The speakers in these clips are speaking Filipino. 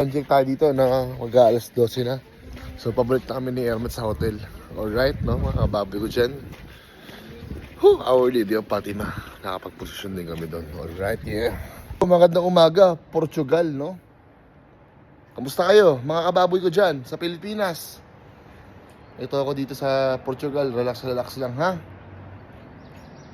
Anjek tayo dito na mag-aalas 12 na. So pabalik na kami ni Ermat sa hotel. Alright, no? Mga kababoy ko dyan. Our Lady of Fatima. Nakapag-posisyon din kami doon. Alright, yeah. Magandang umaga, Portugal, no? Kamusta kayo, mga kababoy ko dyan sa Pilipinas? Ito ako dito sa Portugal. Relax lang, ha?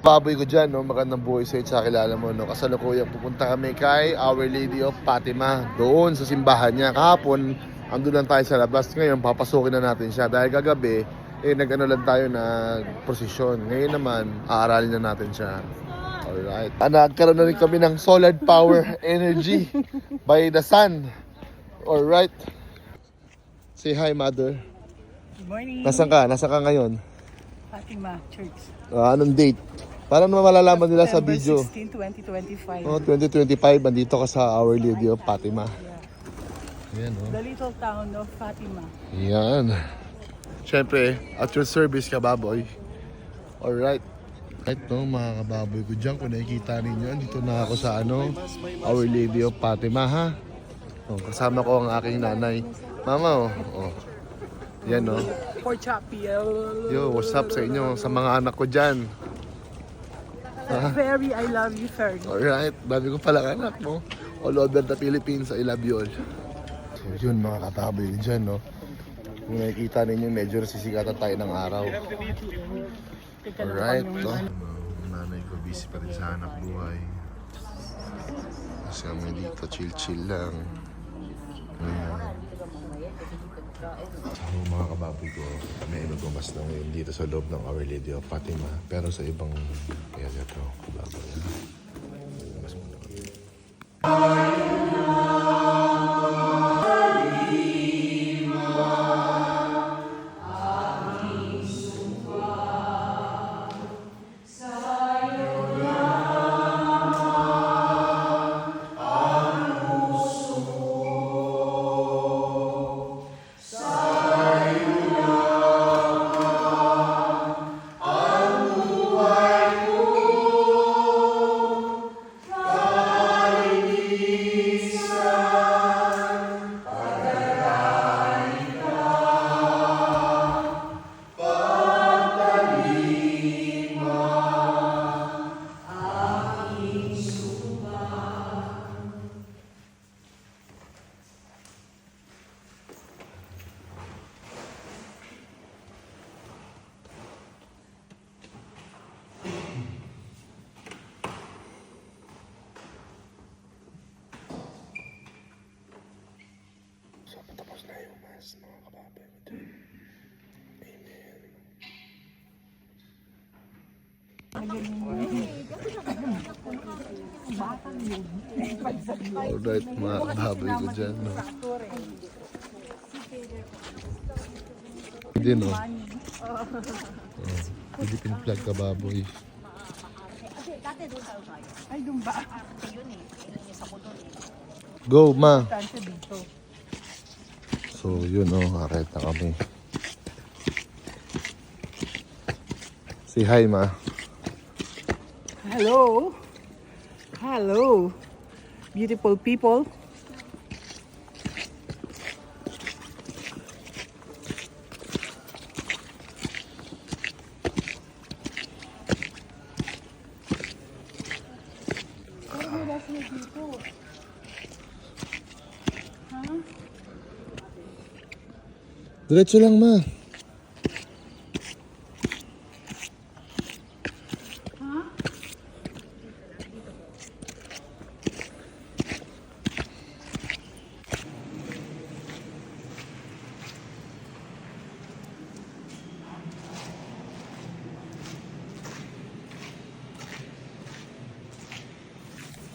Baboy ko dyan, no? Magandang buhay sa kilala mo, no? Kasalukuyang pupunta kami kay Our Lady of Fatima. Doon sa simbahan niya. Kahapon, andun lang tayo sa labas. Ngayon, papasukin na natin siya. Dahil kagabi, nag-ano lang tayo, nag-prosesyon. Ngayon naman, aaralin na natin siya. Alright. Nagkaroon na rin kami ng solar power energy by the sun. Alright. Say hi, mother. Good morning. Nasaan ka? Nasaan ka ngayon? Fatima Church. Anong date? Para naman malalaman nila sa video. September 16, 2025. 2025, andito ka sa Our Lady of Fatima. Yeah. Yan, oh. The little town of Fatima. Yan. Siyempre, at your service, kababoy. Alright. Right, no, mga kababoy ko dyan. Kung nakikita ninyo, dito na ako sa Our Lady of Fatima, ha? Oh, kasama ko ang aking nanay. Mama, oh. Yan, oh. Pork choppy. Yo, what's up sa inyo? Sa mga anak ko dyan. Very I love you, Fergie. Alright, dami ko pala anak mo. All over the Philippines, I love you all. So yun, mga kataboy dyan, no? Kung nakikita ninyo, medyo nasisikatan tayo ng araw. Alright, no? Nanay ko busy pa rin sa hanap buhay. Kasi kami dito, chill lang. Ayan. So, mga kababoy ko, kami inugumas na ngayon dito sa loob ng Our Lady of Fatima. Pero sa ibang area to, kababoy. Inugumas muna kami. So, patapos na yung mas, mga kababoy ko dyan. Amen. Alright, mga kababoy ko dyan, no? Hindi, no? Philippine flag, kababoy. Ay, doon ba? Go, ma! Tansya dito. So, yun, oh, akit na kami. Say hi, ma. Hello. Hello. Beautiful people. Diretso lang, ma.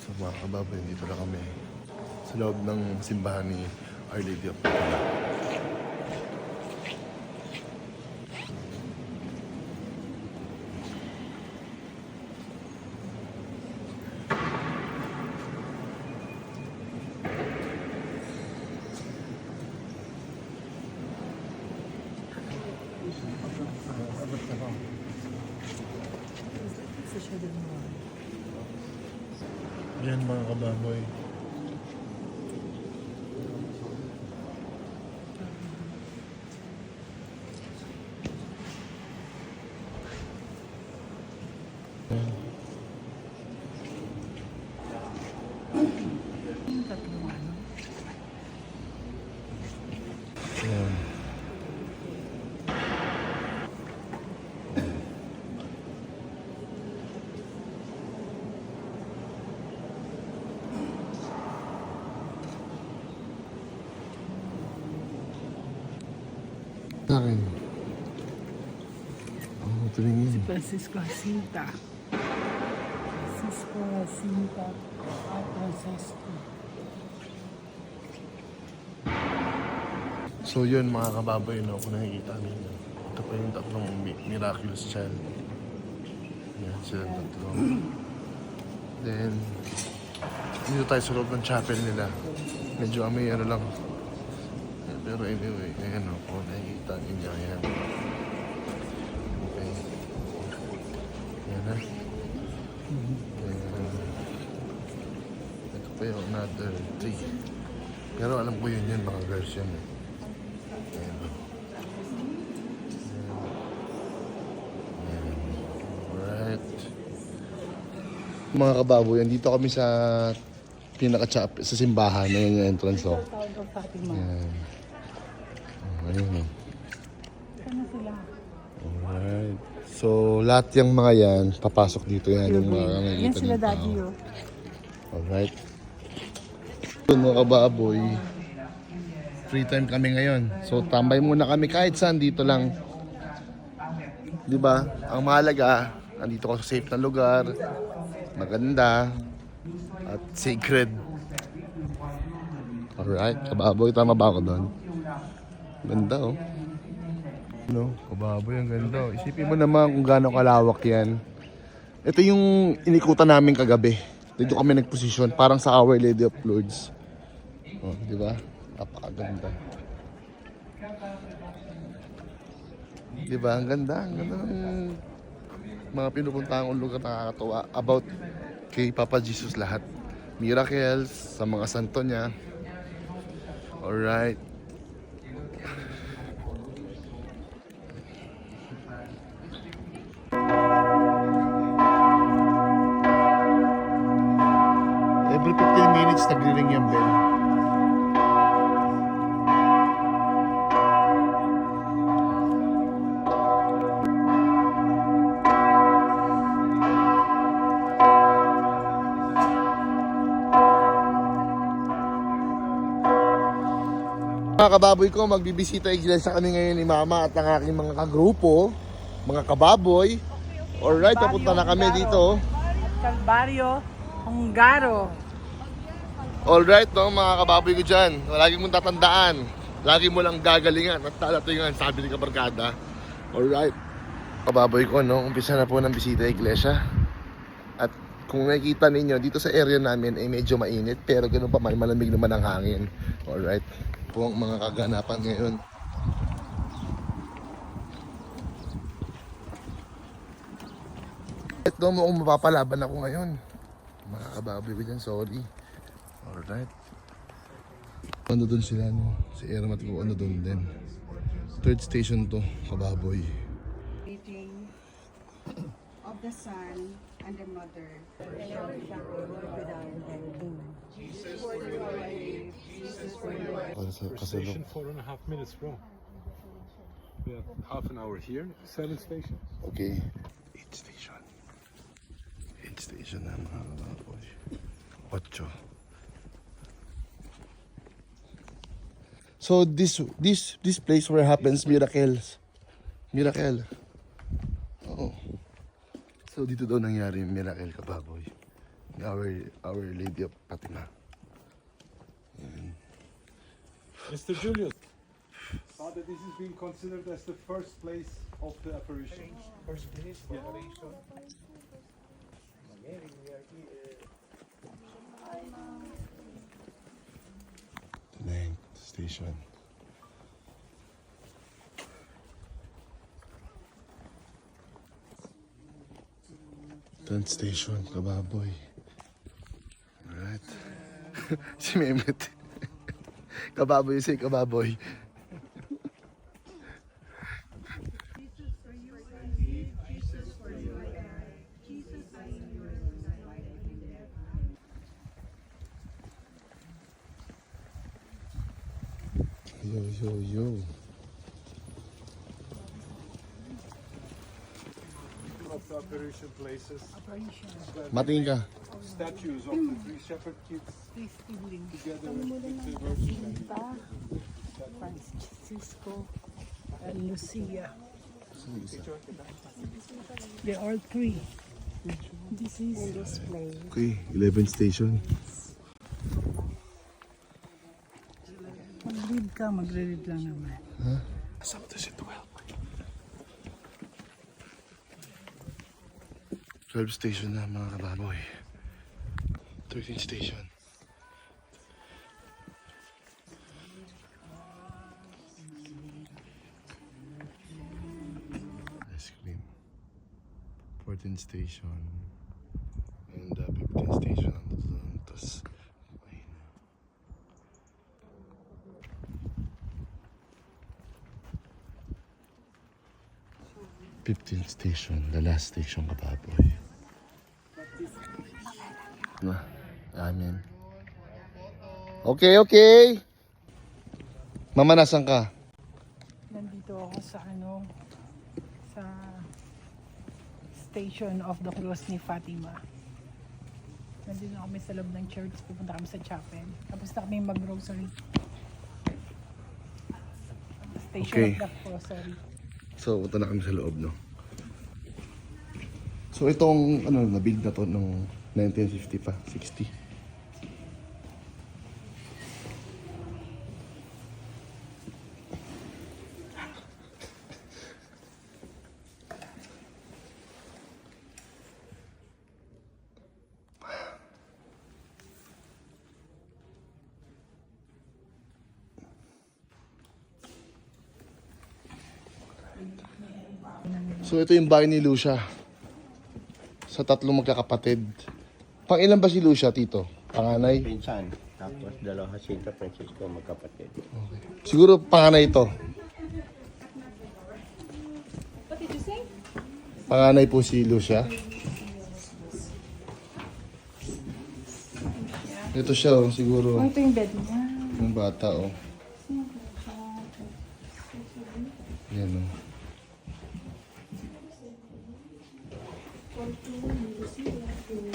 So, mga kababoy, dito na kami sa loob ng simbahan ni Our Lady of Fatima. Yan, mga kababoy. Ayan. Sa akin. Oh, tumingin. Francisco Jacinta. Francisco Jacinta at Francisco. So yun mga kababoy, no, kung nakikita ninyo. Ito pa yung tatlong miraculous child. Yan, sila tatlo. Then, dito tayo sa loob ng chapel nila. Medyo may ano lang. Pero anyway, ayan o, kung nakikita ninyo, ayan. Okay. Ayan na. Ayan. Ito pa yung another 3. Pero alam ko yun yun, mga girls yun eh. Ayan o. Ayan. Alright. Mga kababoy, dito kami sa pinaka-chapel, sa simbahan. Ayan yung entrance o. Town of Fatima. Ayan. Ayun o. Ano sila? Alright. So, lahat yung mga yan, papasok dito yan. Yung mga Yan nakikita sila ng daddy tao. oh. Alright. Yun mga kababoy, free time kami ngayon. So, tambay muna kami kahit saan dito lang. Di ba? Ang mahalaga, andito ko sa safe na lugar, maganda, at sacred. Alright, kababoy, tama ba ako doon? Ganda oh. No, kababoy, ang ganda. Isipin mo naman kung gaano kalawak yan. Ito yung inikutan namin kagabi. Dito kami nagposisyon, parang sa Our Lady of Lourdes. Oh, di ba? Napakaganda. Di ba? Ang ganda. Ang ganda ng mga pinupuntahan kong lugar na nakakatawa about kay Papa Jesus lahat. Miracles sa mga santo niya. Alright. Every 15 minutes, nagri-ring yung bell. Mga kababoy ko, magbibisita iglesia kami ngayon ni Mama at ang aking mga kagrupo, mga kababoy. Alright, papunta na kami dito. Calvario, Hungaro. Alright, no, mga kababoy ko dyan. Lagi mong tatandaan. Lagi mo lang gagalingan at talatingan, sabi ni Kabarkada. Alright. Kababoy ko, no, umpisa na po ng bisita iglesia. At kung nakikita ninyo, dito sa area namin ay medyo mainit. Pero ganun pa man, malamig naman ang hangin. Alright. Po ang mga kaganapan ngayon. Ito mo kung mapapalaban ako ngayon. Mga kababoy ko dyan, sorry. Alright. Ano doon sila, no? Si Ermat ko, ano doon din. Third station to, kababoy. Greeting of the Son and the Mother. Kasi Station 4.5 minutes from. We have half an hour here, 7 stations. okay. 8 station. 8 station na mga kababoy. 8. So this place where happens miracles. Miracle. Oo. So dito daw nangyari yung miracle, kababoy. Our Lady of Fatima. Mr. Julius, Father, this is being considered as the first place of the apparition. First place of apparition. Ninth station. Tenth station, kababoy. Alright. Si Mehmet. Kababoy si kababoy. Yo. Of the apparition places. Matingin ka. Statues of the three shepherd kids together with the Virgin Mary. Francisco and Lucia. They are three. This is this place. Okay, 11 station. Mag-read ka, magre-read lang naman. Something to 12 station na mga kababoy. 13 station. Ice cream. 14 station. And 15 station. Tapos, ayun. 15th station, the last station kababoy. Amen. Okay. Mama, nasan ka? Nandito ako sa sa Station of the Cross ni Fatima. Nandito na kami sa loob ng church, pupunta kami sa chapel. Tapos na kami mag-grocery. Station Okay. of the Cross, sorry. So, punta na kami sa loob, no? So, itong, na-build na to noong 1950 pa, 60. So, ito yung bahay ni Lucia. Sa tatlong magkakapatid. Pang ilan ba si Lucia, Tito? Panganay? Pinsan. Tapos dalawa Jacinto Francisco magkapatid. Siguro panganay ito. Panganay po si Lucia. Ito siya, siguro. Ito yung bed niya. Yung bata, Yan,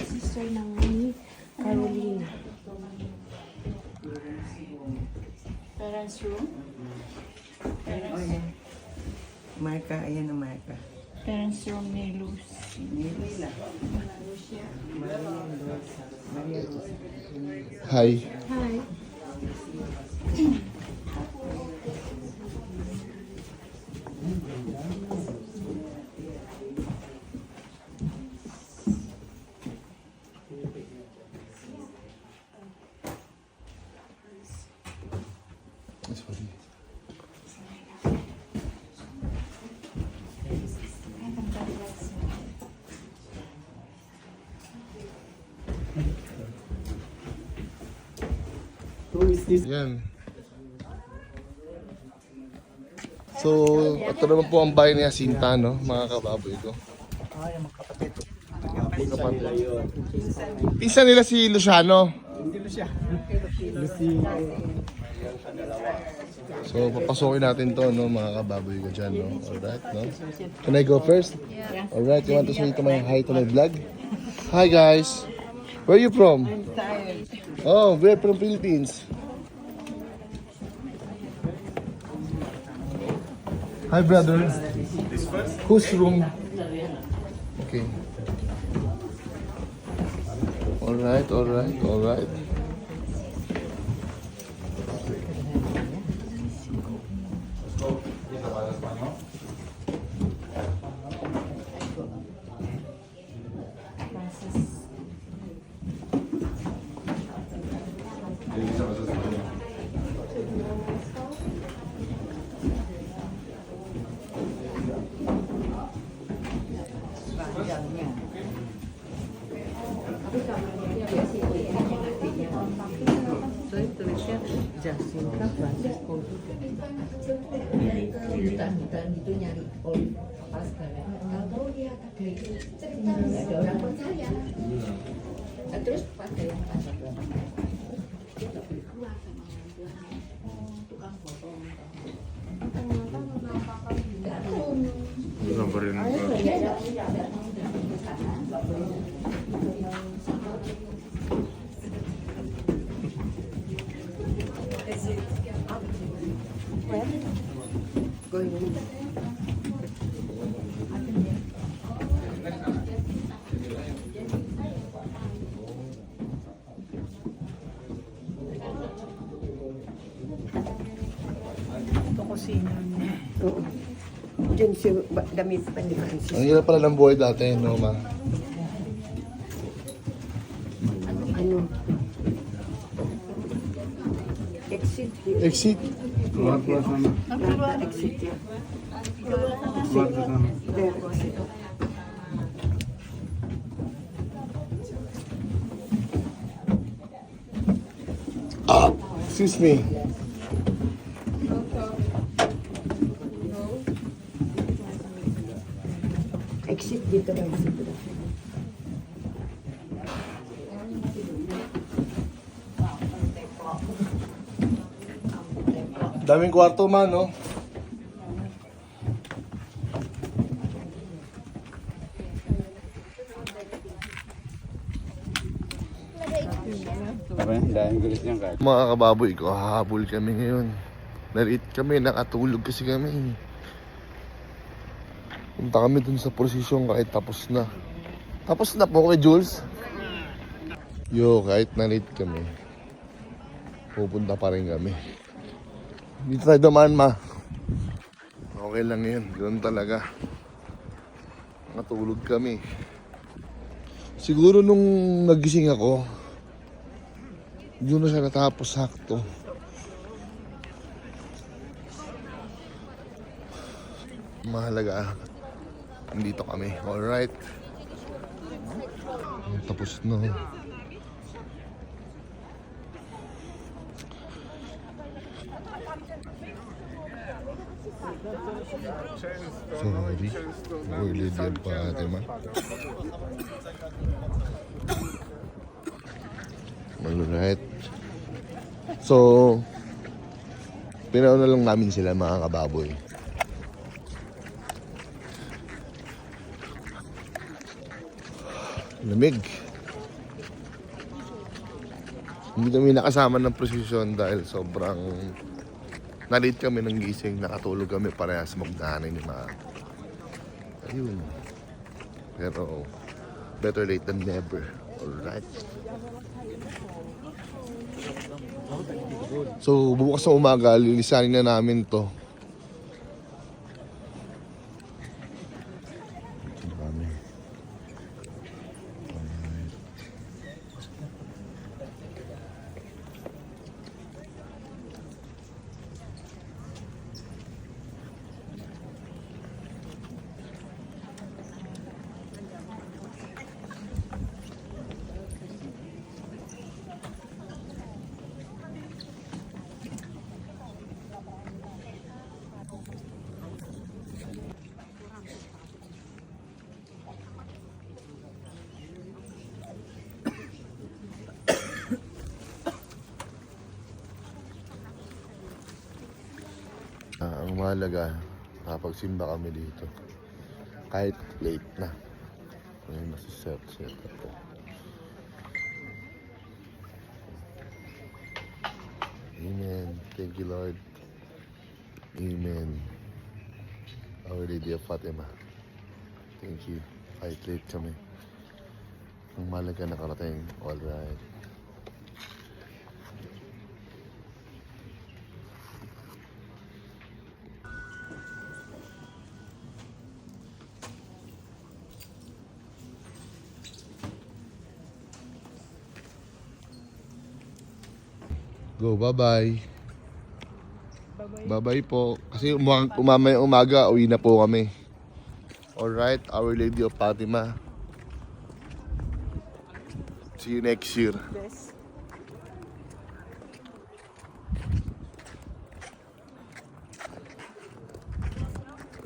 Sister ng ni Carolina. Parents room. Marka, ayan ang marka. Parents room ni Lucy. Hi. Hi. Sorry. Yan. So, ito naman po ang bahay ni Jacinta, no? Mga kababoy ko. Pinsan nila si Luciano. So, papasokin natin to, no? Mga kababoy ko dyan, no? Alright, no? Can I go first? Yeah. Alright, you want to say to my hi to my vlog? Hi, guys. Where are you from? I'm tired. Oh, we're from Philippines. Hi, brother. Whose room? Okay. Alright. So ito siya, Jacinta Francisco. Dito nyari pas kalau dia nggak ada orang percaya terus pada yang ada dia tak keluar sama orang tuanya tukang foto Ito kusina niya. Oo. Diyan si damit pa ni Francis. Ang hirap pala ng buhay dati, no, ma? Ano? Exit. Exit. Exit yan. There, exit. Ah, excuse me. Exit dito lang. Exit dito. Daming kwarto, man, no? Dahil gulis niyang kahit. Mga kababoy ko, hahabol kami ngayon. Nalit kami, nakatulog kasi kami. Punta kami dun sa prosesyon kahit tapos na. Tapos na po kay Jules. Yo, kahit nalit kami, pupunta pa rin kami. Dito tayo dumaan, ma. Okay lang yun, ganoon talaga. Natulog kami. Siguro nung nagising ako, yun na siya natapos sakto. Mahalaga, nandito kami. Alright. Tapos na. Sorry. Early din pa ate, ma. Alright. So, pinauna lang namin sila, mga kababoy. Lamig. Hindi kami nakasama ng prosesyon dahil sobrang na-late kami ng gising. Nakatulog kami parehas magdahanin ni ma. Ayun. Pero better late than never. Alright. So bukas sa umaga, lilisanin na namin to. Marami. Ang mahalaga, nakapagsimba kami dito. Kahit late na. Ngayon nasiset ako. Amen. Thank you, Lord. Amen. Our Lady of Fatima. Thank you. Kahit late kami. Ang mahalaga nakarating. Alright. Go, bye-bye. Bye-bye po. Kasi umamay umaga, uwi na po kami. Alright, Our Lady of Fatima. See you next year.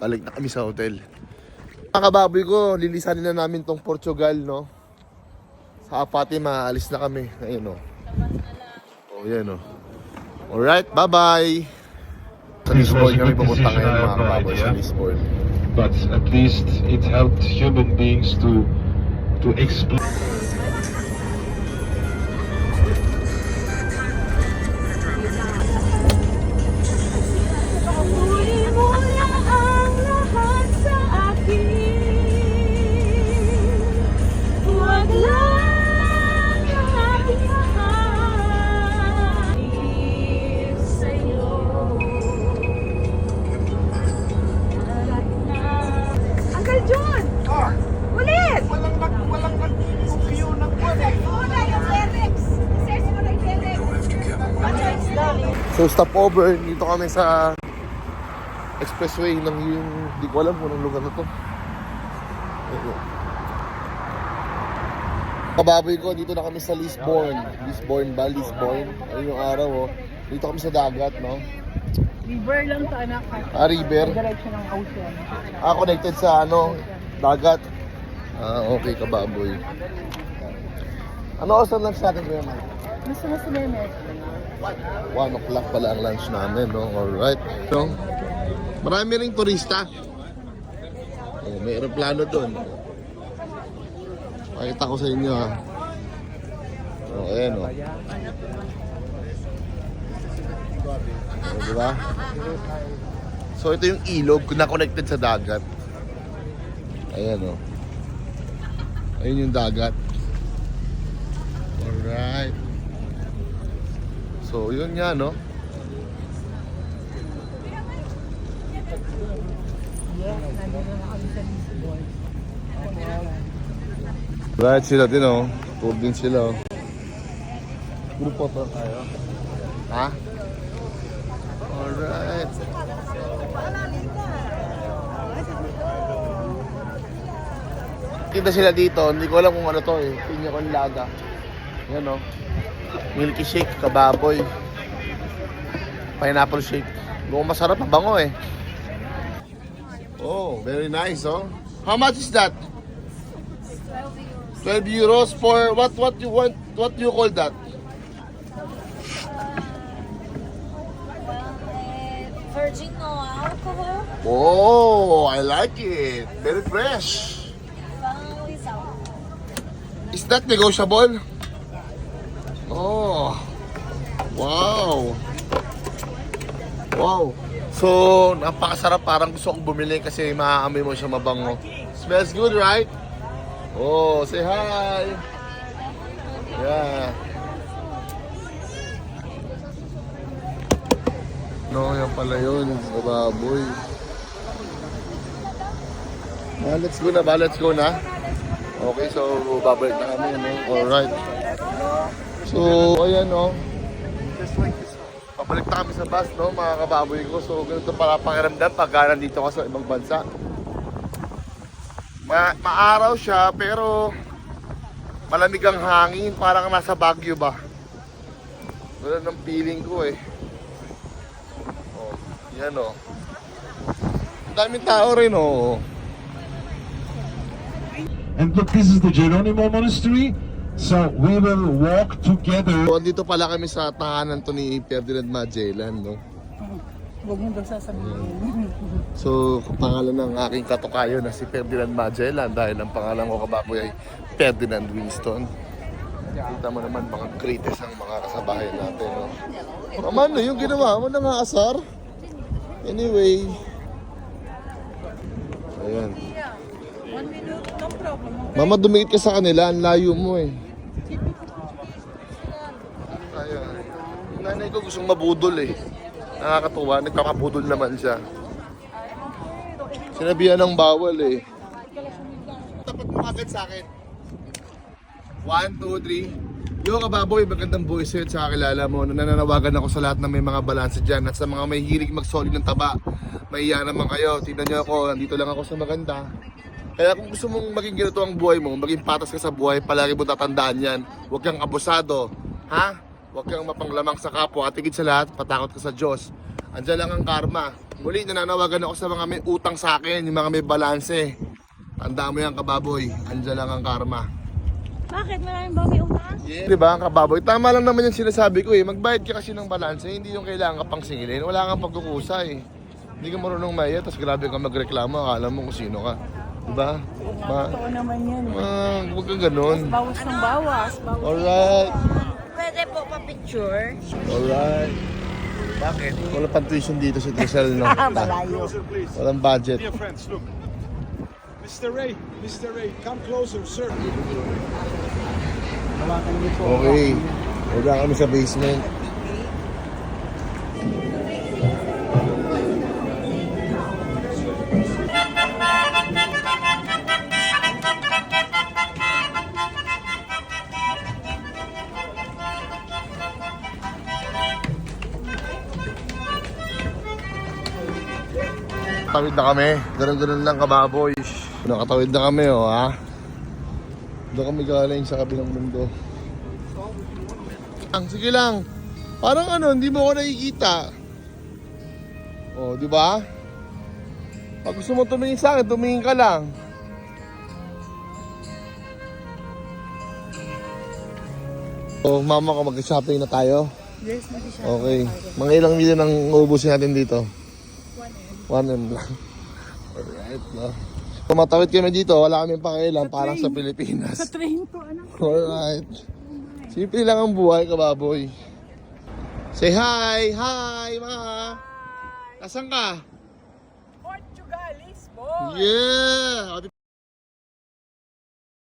Balik na kami sa hotel. Mga kababoy ko, lilisanin na namin tong Portugal, no? Sa Fatima, alis na kami. Ayun, no? Oh, yan, no? Alright, bye-bye! Sa Lisbon kami pupunta ngayon, mga kababoy, sa Lisbon. but at least it helped human beings to explore. Uncle John! Ulit! Walang nag-cue ng buwan eh. Muna yung lyrics. Search mo na yung lyrics. So stopover, dito kami sa expressway ng yung, di ko alam kung anong lugar na to. Kababoy ko, dito na kami sa Lisbon. Lisbon ba? Lisbon. Ayun yung araw oh. Dito kami sa dagat, no? River lang to, anak. River. Direction ng ocean. Connected sa ano, dagat. Okay kababoy. Ano oras ang lunch natin kuya man? Gusto mo si Meme? 1 o'clock pala ang lunch namin, no? Alright. So, marami ring turista. Oh, may aeroplano doon. Pakita ko sa inyo ha. Ayan o. Diba? So ito yung ilog na connected sa dagat. Ayan o. Ayun yung dagat. Alright. So yun nga no. Nandito na kami sa Lisbon. Right sila din oh. Tour din sila oh. Grupo to tayo. Ha? Alright. Kita sila dito, hindi ko alam kung ano to eh. Piña colada. Yan oh. Milky shake, kababoy. Pineapple shake. Mukhang masarap, mabango eh. Oh, very nice oh. How much is that? 12 euros for what you want, what do you call that? Virgin no alcohol. Oh, I like it. Very fresh. Is that negotiable? Oh. Wow. Wow. So, napakasarap. Parang gusto kong bumili kasi maaamoy mo siya mabango. Smells good, right? Oh, say hi. Yeah. No, yan pala yun. Baboy. Let's go na ba? Let's go na. Okay, so babalik na kami. No? Alright. So, ayan no. Pabalik na kami sa bus, no, mga kababoy ko. So, ganito pala pakiramdam pag nandito ka sa ibang bansa. Maaraw siya, pero malamig ang hangin. Parang nasa Baguio ba? Wala ng feeling ko eh. Oh, yan oh. Ang daming tao rin oh. And look, this is the Geronimo Monastery. So we will walk together. So, andito pala kami sa tahanan to ni Ferdinand Magellan, no? Huwag mo daw sasabihin. So, pangalan ng aking katukayo na si Ferdinand Magellan dahil ang pangalan ko kababoy ay Ferdinand Winston. Kita mo naman mga greatest ang mga kasabahay natin, no? Naman, no, yung ginawa mo na nga asar. Anyway. Ayan. 1 minute, no problem. Mama, dumikit ka sa kanila. Ang layo mo eh. Ayan. Yung nanay ko gustong mabudol eh. Nakakatuwa. Nagkakabudol naman siya. Sinabihan ng bawal eh. Tapat mo agad sa akin. 1, 2, 3. Yo kababoy, magandang voice at saka kilala mo. Nananawagan ako sa lahat ng may mga balanse dyan. At sa mga may hilig mag-solid ng taba. Mahiya naman kayo. Tignan nyo ako. Nandito lang ako sa maganda. Kaya kung gusto mong maging ganito ang buhay mo, maging patas ka sa buhay, palagi mo tatandaan yan. Huwag kang abusado. Ha? Huwag kang mapanglamang sa kapwa. At higit sa lahat, patakot ka sa Diyos. Andiyan lang ang karma. Muli, nananawagan ako sa mga may utang sa akin, yung mga may balanse. Tandaan mo yan, kababoy. Andiyan lang ang karma. Bakit? Maraming ba may utang? Yeah. Diba, kababoy? Tama lang naman yung sinasabi ko eh. Magbayad ka kasi ng balanse, hindi yung kailangan ka pang singilin. Wala kang pagkukusa eh. Hindi ka marunong maya, tapos grabe ka magreklamo, akala mo kung sino ka. Diba? Totoo naman yan. Huwag ka ganun. Bawas ng bawas. Alright. Pwede po pa-picture? Alright. Bakit? Wala pang tuition dito si Trisel, no? Closer, please. Walang budget. Dear friends, look. Mr. Ray, come closer, sir. Okay. Wala kami sa basement. Tawid na kami. Ganun-ganun lang kababoy. Nakatawid na kami, oh, ha? Doon kami galing sa kabilang mundo. Sige lang. Parang ano, hindi mo ako nakikita. Oh, di ba? Pag gusto mo tumingin sa akin, tumingin ka lang. Oh, mama ko, mag-shopping na tayo. Yes, nag-shopping. Okay. Mga ilang milyon ang uubusin natin dito? 1M lang. Alright, no? Tumatawid kami dito, wala kaming pakialam, parang sa Pilipinas. Sa train to, anak. Alright. Simple lang ang buhay, kababoy. Say hi! Hi, ma! Nasaan ka? Portugal, Lisbon. Yeah!